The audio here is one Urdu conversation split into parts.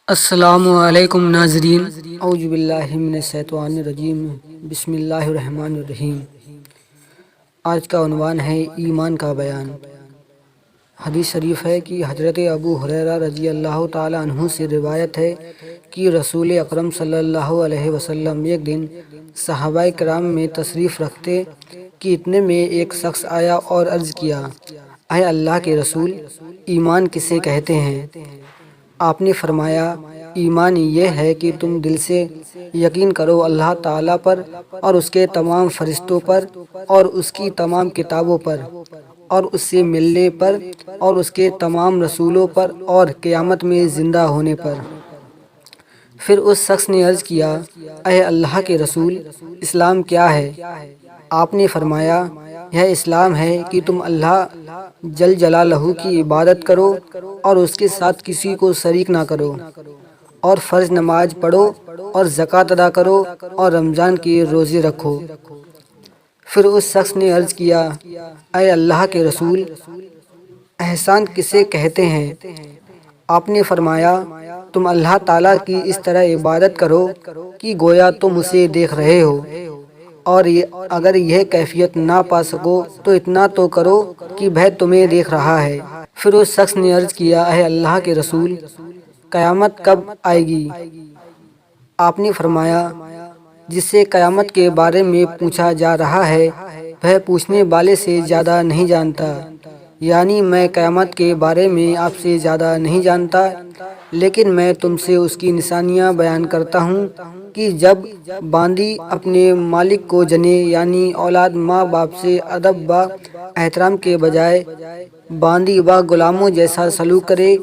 السلام علیکم ناظرین، اعوذ باللہ من الشیطان الرجیم، بسم اللہ الرحمن الرحیم۔ آج کا عنوان ہے ایمان کا بیان۔ حدیث شریف ہے کہ حضرت ابو ہریرہ رضی اللہ تعالی عنہ سے روایت ہے کہ رسول اکرم صلی اللہ علیہ وسلم ایک دن صحابہ کرام میں تشریف رکھتے کہ اتنے میں ایک شخص آیا اور عرض کیا، اے اللہ کے رسول، ایمان کسے کہتے ہیں؟ آپ نے فرمایا، ایمان یہ ہے کہ تم دل سے یقین کرو اللہ تعالیٰ پر اور اس کے تمام فرشتوں پر اور اس کی تمام کتابوں پر اور اس سے ملنے پر اور اس کے تمام رسولوں پر اور قیامت میں زندہ ہونے پر۔ پھر اس شخص نے عرض کیا، اے اللہ کے رسول، اسلام کیا ہے؟ آپ نے فرمایا، یہ اسلام ہے کہ تم اللہ جل جلالہ کی عبادت کرو اور اس کے ساتھ کسی کو شریک نہ کرو، اور فرض نماز پڑھو اور زکوٰۃ ادا کرو اور رمضان کے روزے رکھو۔ پھر اس شخص نے عرض کیا، اے اللہ کے رسول، احسان کسے کہتے ہیں؟ آپ نے فرمایا، تم اللہ تعالیٰ کی اس طرح عبادت کرو کہ گویا تم اسے دیکھ رہے ہو، اور اگر یہ کیفیت نہ پا سکو تو اتنا تو کرو کہ وہ تمہیں دیکھ رہا ہے۔ پھر اس شخص نے عرض کیا، اے اللہ کے رسول، قیامت کب آئے گی؟ آپ نے فرمایا، جس سے قیامت کے بارے میں پوچھا جا رہا ہے وہ پوچھنے والے سے زیادہ نہیں جانتا، یعنی میں قیامت کے بارے میں آپ سے زیادہ نہیں جانتا، لیکن میں تم سے اس کی نشانیاں بیان کرتا ہوں کہ جب باندی اپنے مالک کو جنے، یعنی اولاد ماں باپ سے ادب و احترام کے بجائے باندی و غلاموں جیسا سلوک کرے،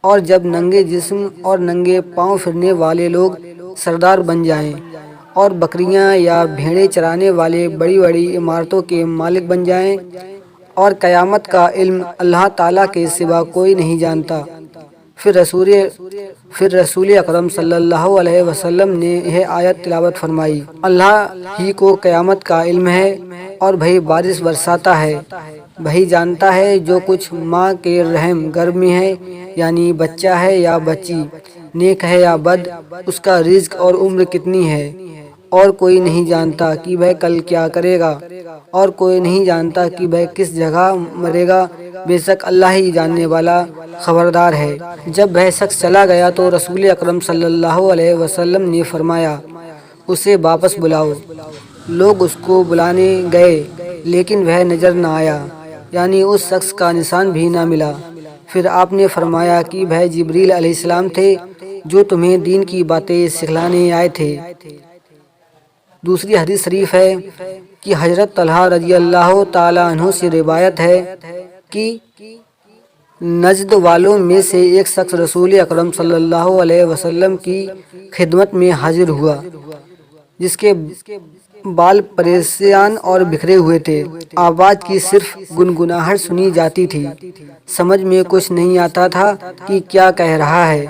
اور جب ننگے جسم اور ننگے پاؤں پھرنے والے لوگ سردار بن جائیں اور بکریاں یا بھیڑیں چرانے والے بڑی بڑی عمارتوں کے مالک بن جائیں، اور قیامت کا علم اللہ تعالیٰ کے سوا کوئی نہیں جانتا۔ پھر رسول اکرم صلی اللہ علیہ وسلم نے یہ آیت تلاوت فرمائی، اللہ ہی کو قیامت کا علم ہے اور وہی بارش برساتا ہے، وہی جانتا ہے جو کچھ ماں کے رحم گرب میں ہے، یعنی بچہ ہے یا بچی، نیک ہے یا بد، اس کا رزق اور عمر کتنی ہے، اور کوئی نہیں جانتا کہ وہ کل کیا کرے گا، اور کوئی نہیں جانتا کہ وہ کس جگہ مرے گا، بے شک اللہ ہی جاننے والا خبردار ہے۔ جب وہ شخص چلا گیا تو رسول اکرم صلی اللہ علیہ وسلم نے فرمایا، اسے واپس بلاؤ۔ لوگ اس کو بلانے گئے لیکن وہ نظر نہ آیا، یعنی اس شخص کا نشان بھی نہ ملا۔ پھر آپ نے فرمایا کہ وہ جبریل علیہ السلام تھے جو تمہیں دین کی باتیں سکھلانے آئے تھے۔ دوسری حدیث شریف ہے کہ حضرت طلحہ رضی اللہ تعالی عنہ سے روایت ہے کہ نجد والوں میں سے ایک شخص رسول اکرم صلی اللہ علیہ وسلم کی خدمت میں حاضر ہوا، جس کے بال پریشان اور بکھرے ہوئے تھے، آواز کی صرف گنگناہٹ سنی جاتی تھی، سمجھ میں کچھ نہیں آتا تھا کہ کیا کہہ رہا ہے۔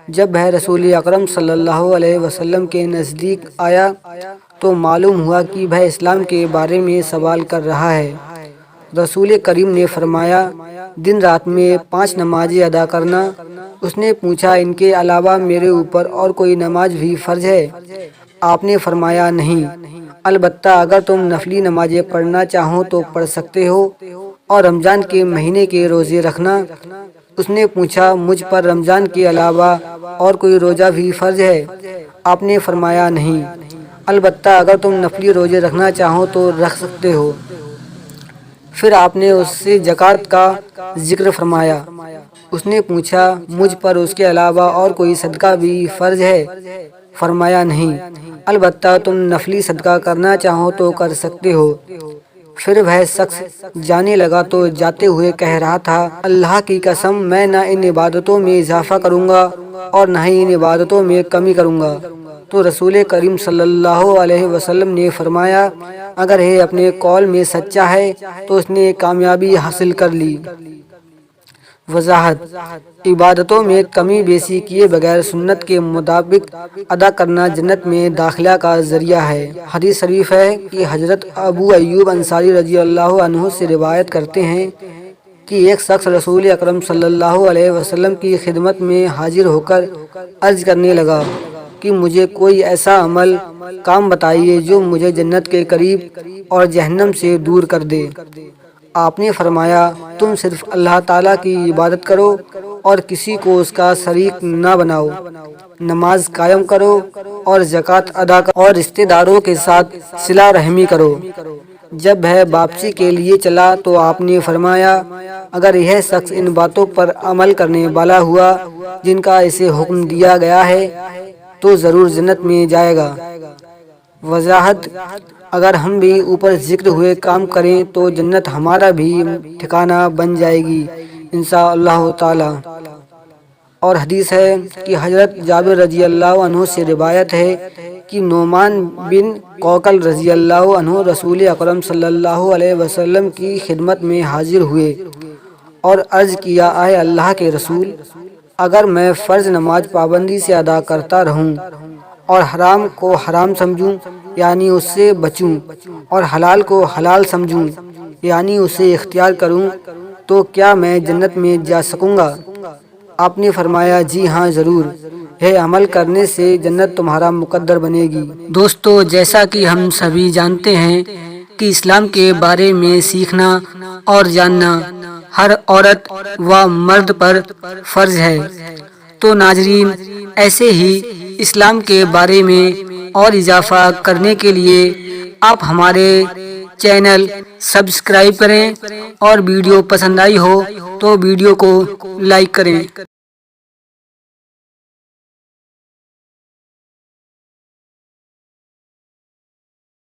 جب وہ رسول اکرم صلی اللہ علیہ وسلم کے نزدیک آیا تو معلوم ہوا کہ وہ اسلام کے بارے میں سوال کر رہا ہے۔ رسول کریم نے فرمایا، دن رات میں 5 نمازیں ادا کرنا۔ اس نے پوچھا، ان کے علاوہ میرے اوپر اور کوئی نماز بھی فرض ہے؟ آپ نے فرمایا، نہیں، البتہ اگر تم نفلی نمازیں پڑھنا چاہو تو پڑھ سکتے ہو، اور رمضان کے مہینے کے روزے رکھنا۔ اس نے پوچھا، مجھ پر رمضان کے علاوہ اور کوئی روزہ بھی فرض ہے؟ آپ نے فرمایا، نہیں، البتہ اگر تم نفلی روزے رکھنا چاہو تو رکھ سکتے ہو۔ پھر آپ نے اس سے زکوٰۃ کا ذکر فرمایا۔ اس نے پوچھا، مجھ پر اس کے علاوہ اور کوئی صدقہ بھی فرض ہے؟ فرمایا، نہیں، البتہ تم نفلی صدقہ کرنا چاہو تو کر سکتے ہو۔ پھر وہ شخص جانے لگا تو جاتے ہوئے کہہ رہا تھا، اللہ کی قسم، میں نہ ان عبادتوں میں اضافہ کروں گا اور نہ ہی ان عبادتوں میں کمی کروں گا۔ تو رسول کریم صلی اللہ علیہ وسلم نے فرمایا، اگر یہ اپنے قول میں سچا ہے تو اس نے کامیابی حاصل کر لی۔ وضاحت: عبادتوں میں کمی بیشی کیے بغیر سنت کے مطابق ادا کرنا جنت میں داخلہ کا ذریعہ ہے۔ حدیث شریف ہے کہ حضرت ابو ایوب انصاری رضی اللہ عنہ سے روایت کرتے ہیں کہ ایک شخص رسول اکرم صلی اللہ علیہ وسلم کی خدمت میں حاضر ہو کر عرض کرنے لگا کہ مجھے کوئی ایسا عمل کام بتائیے جو مجھے جنت کے قریب اور جہنم سے دور کر دے۔ آپ نے فرمایا، تم صرف اللہ تعالیٰ کی عبادت کرو اور کسی کو اس کا شریک نہ بناؤ، نماز قائم کرو اور زکوٰۃ ادا کرو اور رشتہ داروں کے ساتھ صلہ رحمی کرو۔ جب وہ واپسی کے لیے چلا تو آپ نے فرمایا، اگر یہ شخص ان باتوں پر عمل کرنے والا ہوا جن کا اسے حکم دیا گیا ہے تو ضرور جنت میں جائے گا۔ وضاحت: اگر ہم بھی اوپر ذکر ہوئے کام کریں تو جنت ہمارا بھی ٹھکانہ بن جائے گی انشاءاللہ تعالی۔ اور حدیث ہے کہ حضرت جابر رضی اللہ عنہ سے روایت ہے کہ نعمان بن کوکل رضی اللہ عنہ رسول اکرم صلی اللہ علیہ وسلم کی خدمت میں حاضر ہوئے اور عرض کیا، اے اللہ کے رسول، اگر میں فرض نماز پابندی سے ادا کرتا رہوں اور حرام کو حرام سمجھوں یعنی اس سے بچوں اور حلال کو حلال سمجھوں یعنی اسے اختیار کروں تو کیا میں جنت میں جا سکوں گا؟ آپ نے فرمایا، جی ہاں ضرور، یہ عمل کرنے سے جنت تمہارا مقدر بنے گی۔ دوستو، جیسا کہ ہم سبھی جانتے ہیں کہ اسلام کے بارے میں سیکھنا اور جاننا ہر عورت و مرد پر فرض ہے۔ تو ناظرین، ایسے ہی اسلام کے بارے میں اور اضافہ کرنے کے لیے آپ ہمارے چینل سبسکرائب کریں اور ویڈیو پسند آئی ہو تو ویڈیو کو لائک کریں۔